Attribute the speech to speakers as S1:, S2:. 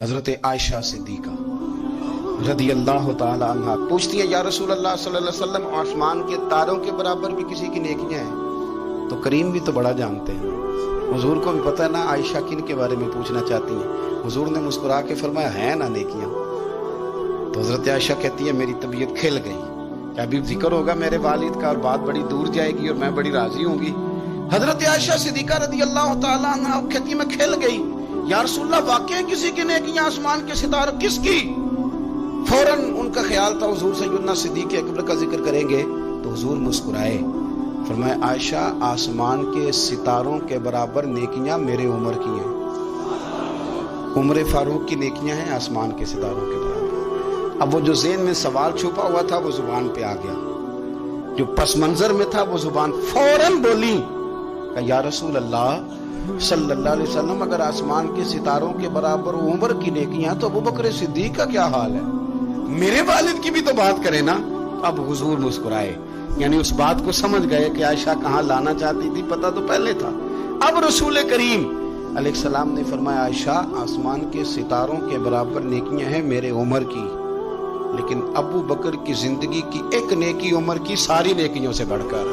S1: حضرت عائشہ صدیقہ رضی اللہ تعالی عنہا پوچھتی ہیں یا رسول اللہ صلی اللہ علیہ وسلم آسمان کے تاروں کے برابر بھی کسی کی نیکیاں ہیں؟ تو کریم بھی تو بڑا جانتے ہیں، حضور کو بھی پتہ ہے نا عائشہ کن کے بارے میں پوچھنا چاہتی ہیں۔ حضور نے مسکرا کے فرمایا ہے نا نیکیاں؟ تو حضرت عائشہ کہتی ہے میری طبیعت کھل گئی کہ ابھی ذکر ہوگا میرے والد کا اور بات بڑی دور جائے گی اور میں بڑی راضی ہوں گی۔ حضرت عائشہ صدیقہ رضی اللہ تعالی عنہا کہتی ہے میں کھل گئی، یا رسول اللہ واقعی کسی کی نیکیاں آسمان کے ستاروں کس کی؟ فوراً ان کا خیال تھا حضور سیدنا صدیق اکبر کا ذکر کریں گے، تو حضور مسکرائے، فرمایا عائشہ آسمان کے ستاروں کے برابر نیکیاں میرے عمر کی ہیں۔ عمر فاروق کی نیکیاں ہیں آسمان کے ستاروں کے برابر۔ اب وہ جو ذہن میں سوال چھپا ہوا تھا وہ زبان پہ آ گیا، جو پس منظر میں تھا وہ زبان فوراً بولی کہ یا رسول اللہ صلی اللہ علیہ وسلم اگر آسمان کے ستاروں کے برابر عمر کی نیکیاں تو ابوبکر صدیق کا کیا حال ہے؟ میرے والد کی بھی تو بات کرے نا۔ اب حضور مسکرائے، یعنی اس بات کو سمجھ گئے کہ عائشہ کہاں لانا چاہتی تھی، پتہ تو پہلے تھا۔ اب رسول کریم علیہ السلام نے فرمایا عائشہ آسمان کے ستاروں کے برابر نیکیاں ہیں میرے عمر کی، لیکن ابو بکر کی زندگی کی ایک نیکی عمر کی ساری نیکیوں سے بڑھ کر